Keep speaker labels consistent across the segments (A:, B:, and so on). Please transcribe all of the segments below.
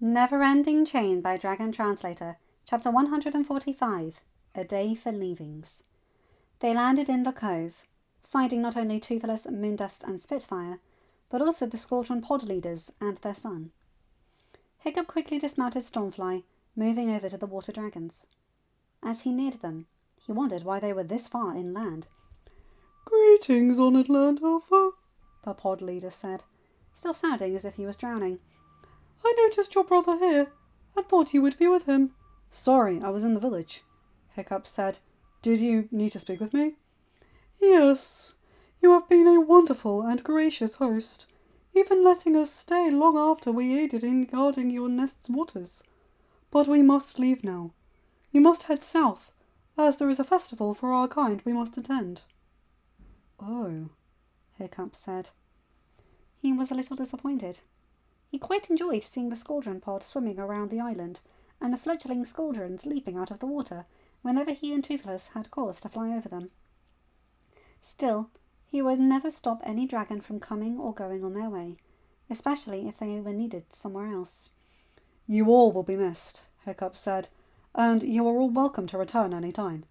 A: Neverending Chain by Dragon Translator, Chapter 145, A Day for Leavings. They landed in the cove, finding not only Toothless, Moondust and Spitfire, but also the Squadron pod leaders and their son. Hiccup quickly dismounted Stormfly, moving over to the water dragons. As he neared them, he wondered why they were this far inland.
B: "Greetings, honoured land alpha,"
A: the pod leader said, still sounding as if he was drowning.
B: "I noticed your brother here, and thought you would be with him."
A: "Sorry, I was in the village," Hiccup said. "Did you need to speak with me?"
B: "Yes, you have been a wonderful and gracious host, even letting us stay long after we aided in guarding your nest's waters. But we must leave now. You must head south, as there is a festival for our kind we must attend."
A: "Oh," Hiccup said. He was a little disappointed. He quite enjoyed seeing the Squadron pod swimming around the island, and the fledgling squadrons leaping out of the water whenever he and Toothless had cause to fly over them. Still, he would never stop any dragon from coming or going on their way, especially if they were needed somewhere else.
B: "You all will be missed," Hiccup said, "and you are all welcome to return any time.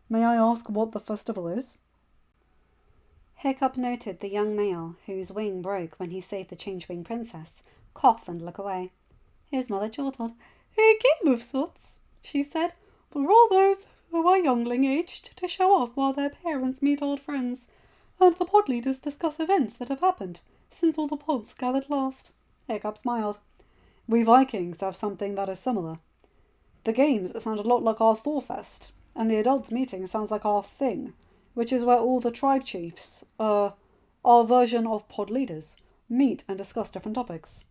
B: May I ask what the festival is?"
A: Hiccup noted the young male, whose wing broke when he saved the Changewing Princess, cough and look away. His mother chortled.
B: "A game of sorts," she said, "for all those who are youngling aged to show off while their parents meet old friends, and the pod leaders discuss events that have happened since all the pods gathered last."
A: Hiccup smiled.
B: "We Vikings have something that is similar. The games sound a lot like our Thorfest, and the adults meeting sounds like our Thing, which is where all the tribe chiefs, our version of pod leaders, meet and discuss different topics."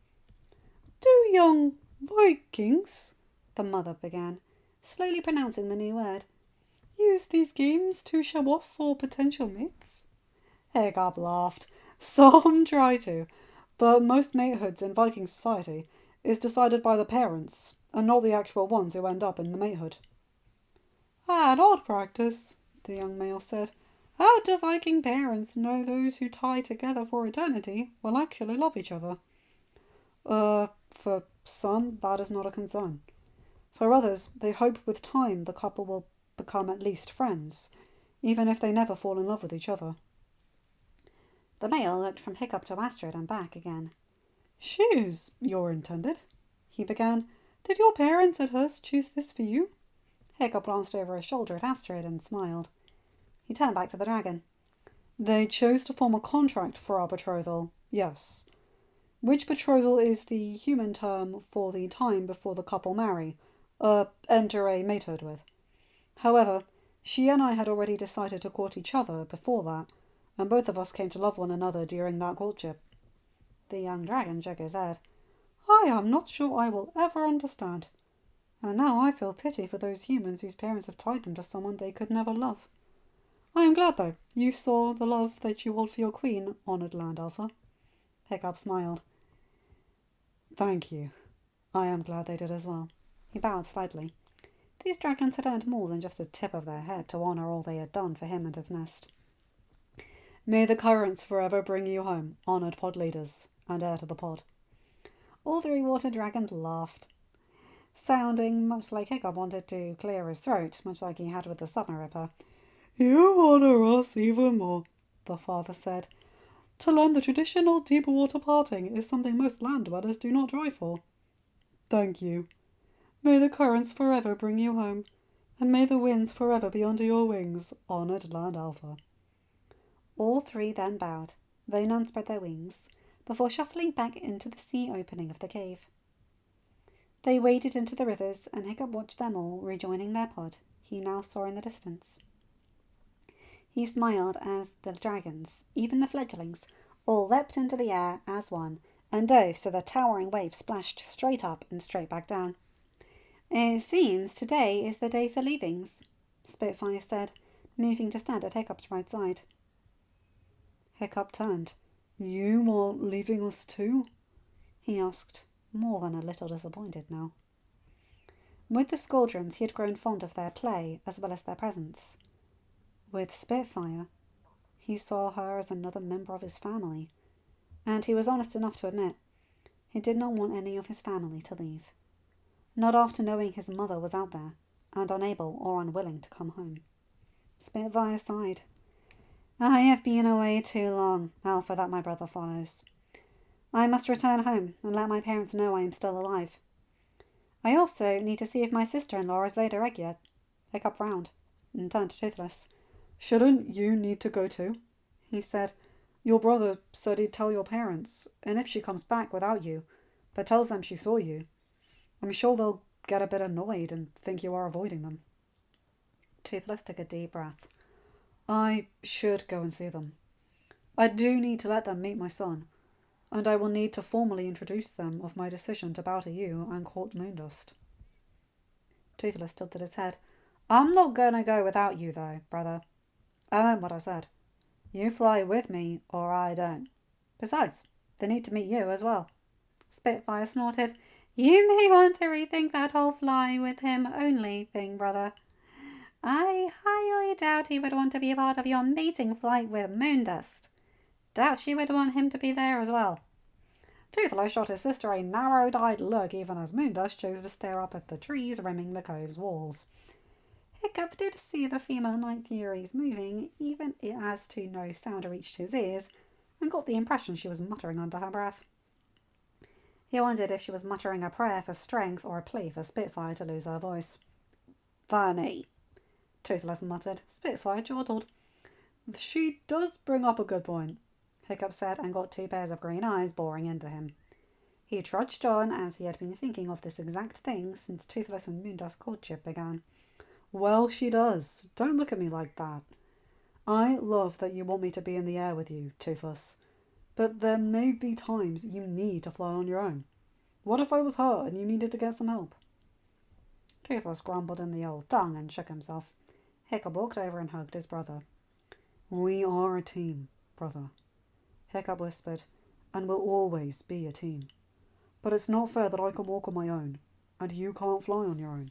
B: "Do young Vikings," the mother began, slowly pronouncing the new word, "use these games to show off for potential mates?"
A: Hiccup laughed.
B: "Some try to, but most matehoods in Viking society is decided by the parents, and not the actual ones who end up in the matehood."
A: "An odd practice," the young male said. "How do Viking parents know those who tie together for eternity will actually love each other?"
B: For some, that is not a concern. For others, they hope with time the couple will become at least friends, even if they never fall in love with each other."
A: The male looked from Hiccup to Astrid and back again.
B: "She is your intended," he began. "Did your parents at Hurst choose this for you?"
A: Hiccup glanced over his shoulder at Astrid and smiled. He turned back to the dragon.
B: "They chose to form a contract for our betrothal, yes. Which betrothal is the human term for the time before the couple marry, enter a matehood with. However, she and I had already decided to court each other before that, and both of us came to love one another during that courtship."
A: The young dragon shook his head.
B: "I am not sure I will ever understand. And now I feel pity for those humans whose parents have tied them to someone they could never love. I am glad, though, you saw the love that you hold for your queen, honoured land alpha."
A: Hiccup smiled.
B: "Thank you. I am glad they did as well."
A: He bowed slightly. These dragons had earned more than just a tip of their head to honour all they had done for him and his nest.
B: "May the currents forever bring you home, honoured pod leaders, and heir to the pod."
A: All three water dragons laughed, sounding much like Hiccup wanted to clear his throat, much like he had with the Summer Ripper.
B: "You honour us even more," the father said. "To learn the traditional deep water parting is something most land dwellers do not try for. Thank you. May the currents forever bring you home, and may the winds forever be under your wings, honoured land alpha."
A: All three then bowed, though none spread their wings, before shuffling back into the sea opening of the cave. They waded into the rivers, and Hiccup watched them all rejoining their pod he now saw in the distance. He smiled as the dragons, even the fledglings, all leapt into the air as one, and dove so the towering waves splashed straight up and straight back down. "It seems today is the day for leavings," Spitfire said, moving to stand at Hiccup's right side.
B: Hiccup turned. "You are leaving us too?"
A: he asked, more than a little disappointed now. With the Squadrons he had grown fond of their play as well as their presence. With Spitfire, he saw her as another member of his family, and he was honest enough to admit He did not want any of his family to leave. Not after knowing his mother was out there, and unable or unwilling to come home. Spitfire sighed. I have been away too long, Alpha that my brother follows. I must return home and let my parents know I am still alive. I also need to see if my sister-in-law has laid her egg yet. Hiccup frowned and turned to Toothless.
B: Shouldn't you need to go too? He said. Your brother said he'd tell your parents, and if she comes back without you, but tells them she saw you, I'm sure they'll get a bit annoyed and think you are avoiding them.
A: Toothless took a deep breath.
B: I should go and see them. I do need to let them meet my son, and I will need to formally introduce them of my decision to bow to you and court Moondust.
A: Toothless tilted his head. I'm not going to go without you, though, brother. I meant what I said. You fly with me, or I don't. Besides, they need to meet you as well. Spitfire snorted. You may want to rethink that whole fly with him only thing, brother. I highly doubt he would want to be a part of your mating flight with Moondust. Doubt she would want him to be there as well. Toothless shot his sister a narrow-eyed look even as Moondust chose to stare up at the trees rimming the cove's walls. Hiccup did see the female night furies moving, even as to no sound reached his ears, and got the impression she was muttering under her breath. He wondered if she was muttering a prayer for strength or a plea for Spitfire to lose her voice. Funny, Toothless muttered. Spitfire chortled.
B: She does bring up a good point,
A: Hiccup said, and got 2 pairs of green eyes boring into him. He trudged on as he had been thinking of this exact thing since Toothless and Moondust courtship began.
B: Well, she does. Don't look at me like that. I love that you want me to be in the air with you, Toothless. But there may be times you need to fly on your own. What if I was hurt and you needed to get some help?
A: Toothless grumbled in the old tongue and shook himself. Hiccup walked over and hugged his brother.
B: We are a team, brother, Hiccup whispered, and we'll always be a team. But it's not fair that I can walk on my own, and you can't fly on your own.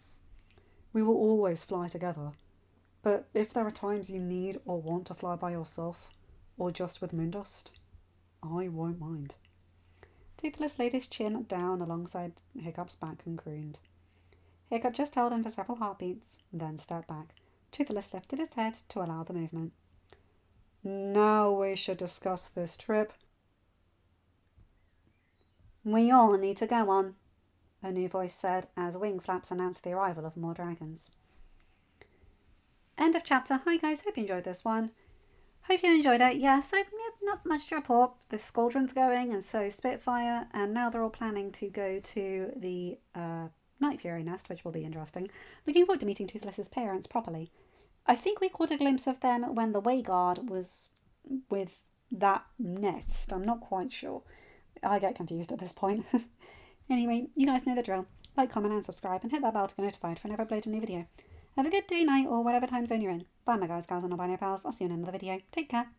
B: We will always fly together, but if there are times you need or want to fly by yourself, or just with Moondust, I won't mind.
A: Toothless laid his chin down alongside Hiccup's back and crooned. Hiccup just held him for several heartbeats, then stepped back. Toothless lifted his head to allow the movement.
B: Now we should discuss this trip.
A: We all need to go on, a new voice said as wing flaps announced the arrival of more dragons. End of chapter. Hi guys, hope you enjoyed this one. Hope you enjoyed it. Yeah, so not much to report. The Squadron's going and so Spitfire, and now they're all planning to go to the Night Fury nest, which will be interesting. Looking forward to meeting Toothless's parents properly. I think we caught a glimpse of them when the Wayguard was with that nest. I'm not quite sure. I get confused at this point. Anyway, you guys know the drill. Like, comment and subscribe and hit that bell to get notified whenever I upload a new video. Have a good day, night, or whatever time zone you're in. Bye my guys, gals and non-binary pals. I'll see you in another video. Take care.